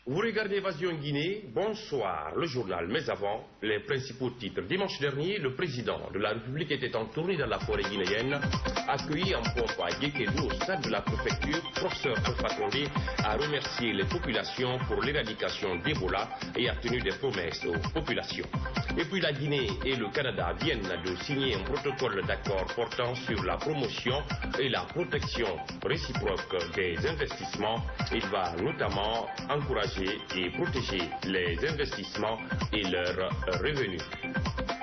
Vous regardez Évasion Guinée, bonsoir, le journal, mais avant, les principaux titres. Dimanche dernier, le président de la République était en tournée dans la forêt guinéenne, accueilli en pompe à Guékédou au stade de la préfecture. Professeur Alpha Condé a remercié les populations pour l'éradication d'Ebola et a tenu des promesses aux populations. Et puis la Guinée et le Canada viennent de signer un protocole d'accord portant sur la promotion et la protection réciproque des investissements. Il va notamment encourager et protéger les investissements et leurs revenus.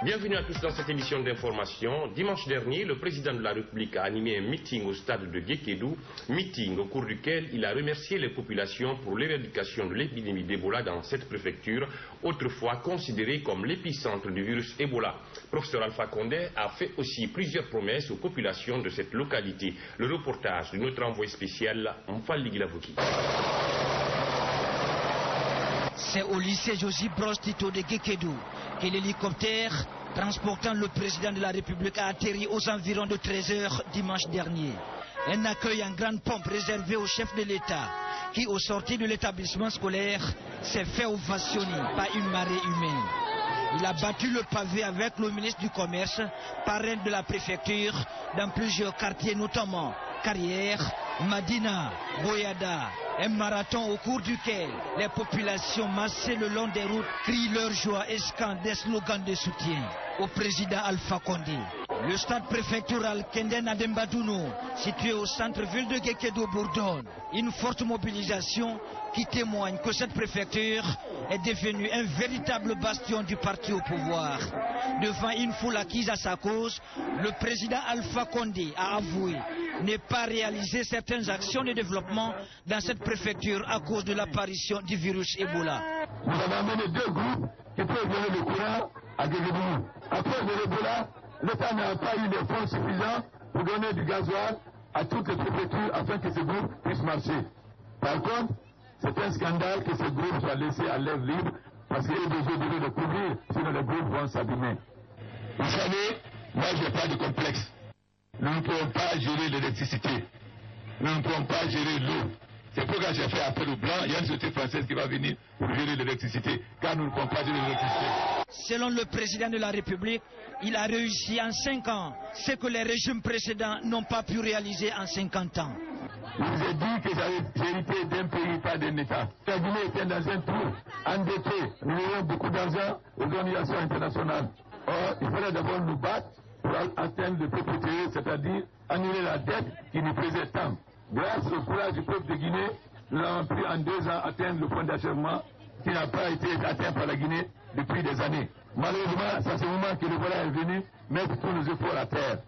Bienvenue à tous dans cette émission d'information. Dimanche dernier, le président de la République a animé un meeting au stade de Guékédou, meeting au cours duquel il a remercié les populations pour l'éradication de l'épidémie d'Ebola dans cette préfecture, autrefois considérée comme l'épicentre du virus Ebola. Professeur Alpha Condé a fait aussi plusieurs promesses aux populations de cette localité. Le reportage de notre envoyé spécial, Mfali Gilavouki. C'est au lycée Joseph Broz Tito de Guékédou que l'hélicoptère transportant le président de la République a atterri aux environs de 13 h dimanche dernier. Un accueil en grande pompe réservé au chef de l'État qui, au sortir de l'établissement scolaire, s'est fait ovationner par une marée humaine. Il a battu le pavé avec le ministre du Commerce, parrain de la préfecture, dans plusieurs quartiers, notamment Carrière, Madina, Boyada. Un marathon au cours duquel les populations massées le long des routes crient leur joie et scandent des slogans de soutien au président Alpha Condé. Le stade préfectoral Kenden Adembadouno, situé au centre-ville de Guékédou, bourdonne. Une forte mobilisation qui témoigne que cette préfecture est devenue un véritable bastion du parti au pouvoir. Devant une foule acquise à sa cause, le président Alpha Condé a avoué ne pas réaliser certaines actions de développement dans cette préfecture à cause de l'apparition du virus Ebola. Nous avons amené 2 groupes qui peuvent donner le courant à Guékédou. À cause de l'Ebola, l'État n'a pas eu les fonds suffisants pour donner du gasoil à toutes les préfectures afin que ces groupes puissent marcher. Par contre, c'est un scandale que ces groupes soient laissés à l'air libre parce qu'ils ont besoin de le couvrir, sinon les groupes vont s'abîmer. Vous savez, moi je n'ai pas de complexe. Nous ne pouvons pas gérer l'électricité. Nous ne pouvons pas gérer l'eau. C'est pourquoi j'ai fait appel aux Blancs. Il y a une société française qui va venir pour gérer l'électricité, car nous ne pouvons pas gérer l'électricité. Selon le président de la République, il a réussi en 5 ans ce que les régimes précédents n'ont pas pu réaliser en 50 ans. Je vous ai dit que j'ai hérité d'un pays, pas d'un État. La Guinée était dans un trou, endetté. Nous avons beaucoup d'argent aux organisations internationales. Or, il fallait d'abord nous battre pour atteindre le PPT, c'est-à-dire annuler la dette qui nous faisait tant. Grâce au courage du peuple de Guinée, nous avons pu en 2 ans atteindre le point d'achèvement qui n'a pas été atteint par la Guinée depuis des années. Malheureusement, c'est à ce moment que le voilà est venu mettre tous nos efforts à terre.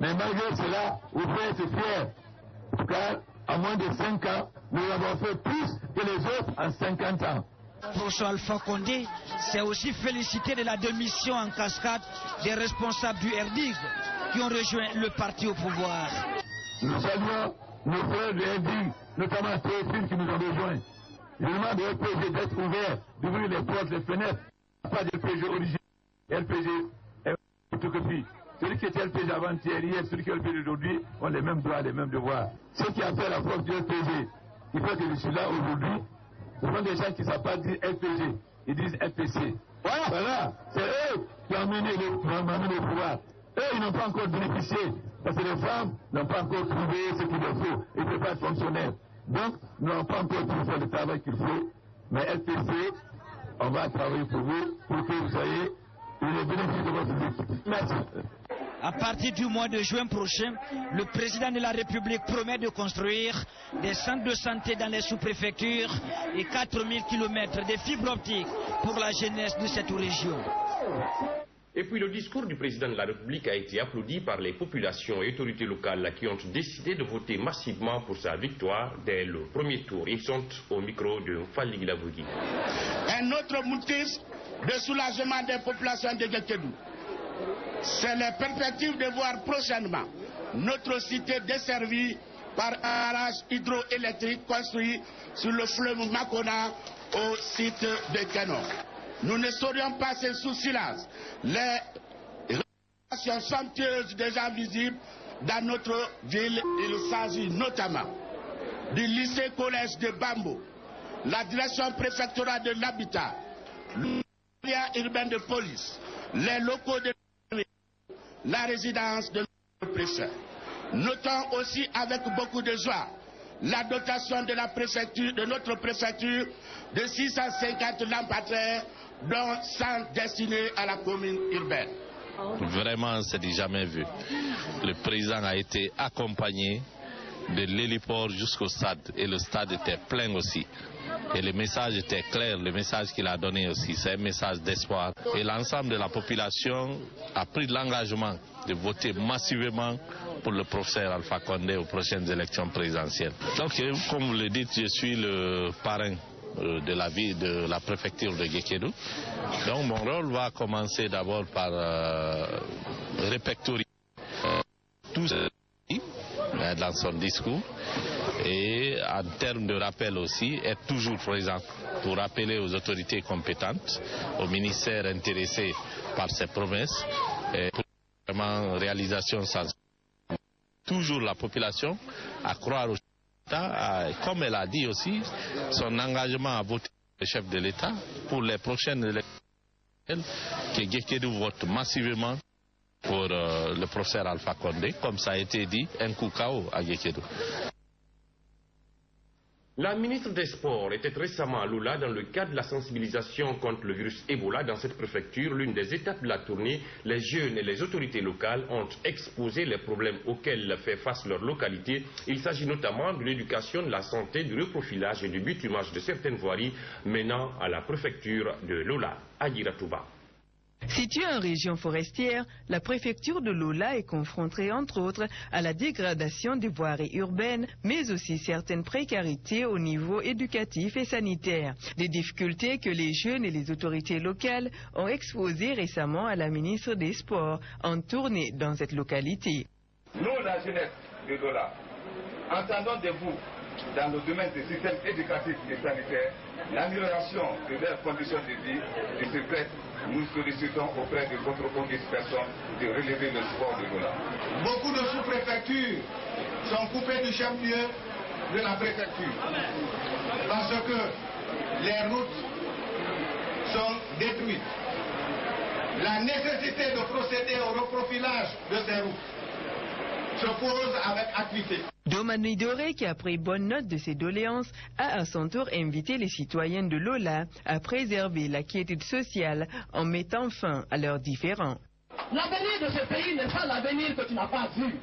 Mais malgré cela, vous pouvez être fiers, car en moins de 5 ans, nous avons fait plus que les autres en 50 ans. Professeur Alpha Condé s'est aussi félicité de la démission en cascade des responsables du RDIG qui ont rejoint le parti au pouvoir. Nous saluons nos frères du RDIG, notamment Théophile qui nous ont rejoints. Je demande au RPG d'être ouvert, d'ouvrir les portes, les fenêtres. Pas de LPG original. LPG est photocopie. Celui qui était LPG avant-hier, hier, celui qui est LPG aujourd'hui, ont les mêmes droits, les mêmes devoirs. Ceux qui ont fait la force du LPG, il faut que je suis là aujourd'hui. Ce sont des gens qui ne savent pas dire LPG, ils disent LPC. Voilà, c'est eux qui ont amené le pouvoir. Eux, ils n'ont pas encore bénéficié, parce que les femmes n'ont pas encore trouvé ce qu'il leur faut. Ils ne peuvent pas être fonctionnaires. Donc, nous n'avons pas encore pu faire le travail qu'il faut. Mais LPC, on va travailler pour vous, pour que vous soyez les bénéfices de votre vie. Merci. À partir du mois de juin prochain, le président de la République promet de construire des centres de santé dans les sous-préfectures et 4000 km de fibres optiques pour la jeunesse de cette région. Et puis le discours du président de la République a été applaudi par les populations et autorités locales qui ont décidé de voter massivement pour sa victoire dès le premier tour. Ils sont au micro de Fali Gilavouki. Un autre motif de soulagement des populations de Guékédou, c'est la perspective de voir prochainement notre cité desservie par un barrage hydroélectrique construit sur le fleuve Makona au site de Keno. Nous ne saurions passer sous silence les réalisations somptueuses déjà visibles dans notre ville. Il s'agit notamment du lycée-collège de Bambo, la direction préfectorale de l'habitat, l'area urbaine de police, les locaux de la résidence de notre préfet. Notons aussi avec beaucoup de joie la dotation de la préfecture, de notre préfecture, de 650 lampadaires, dont 100 destinés à la commune urbaine. Vraiment, c'est du jamais vu. Le président a été accompagné de l'héliport jusqu'au stade et le stade était plein aussi. Et le message était clair, le message qu'il a donné aussi, c'est un message d'espoir. Et l'ensemble de la population a pris l'engagement de voter massivement pour le professeur Alpha Condé aux prochaines élections présidentielles. Donc, comme vous le dites, je suis le parrain de la ville de la préfecture de Guékédou. Donc, mon rôle va commencer d'abord par répertorier tout ce qui est dans son discours. Et en termes de rappel aussi, être toujours présent pour rappeler aux autorités compétentes, aux ministères intéressés par ces promesses, et pour vraiment réalisation sans toujours la population à croire au chef de l'État, comme elle a dit aussi, son engagement à voter le chef de l'État pour les prochaines élections, que Guékédou vote massivement pour le professeur Alpha Condé, comme ça a été dit, un coup KO à Guékédou. La ministre des Sports était récemment à Loula dans le cadre de la sensibilisation contre le virus Ebola dans cette préfecture. L'une des étapes de la tournée, les jeunes et les autorités locales ont exposé les problèmes auxquels fait face leur localité. Il s'agit notamment de l'éducation, de la santé, du reprofilage et du bitumage de certaines voiries menant à la préfecture de Loula, à Giratouba. Située en région forestière, la préfecture de Loula est confrontée entre autres à la dégradation des voiries urbaines, mais aussi certaines précarités au niveau éducatif et sanitaire. Des difficultés que les jeunes et les autorités locales ont exposées récemment à la ministre des Sports en tournée dans cette localité. Nous, la jeunesse de Loula, entendons de vous dans le domaine des systèmes éducatifs et sanitaires, l'amélioration de leurs conditions de vie. De ce fait, nous sollicitons auprès de votre auguste personne de relever le sport de Loula. Beaucoup de sous-préfectures sont coupées du chef-lieu de la préfecture parce que les routes sont détruites. La nécessité de procéder au reprofilage de ces routes se pose avec acuité. Domani Doré, qui a pris bonne note de ces doléances, a à son tour invité les citoyens de Loula à préserver la quiétude sociale en mettant fin à leurs différends. L'avenir de ce pays n'est pas l'avenir que tu n'as pas vu.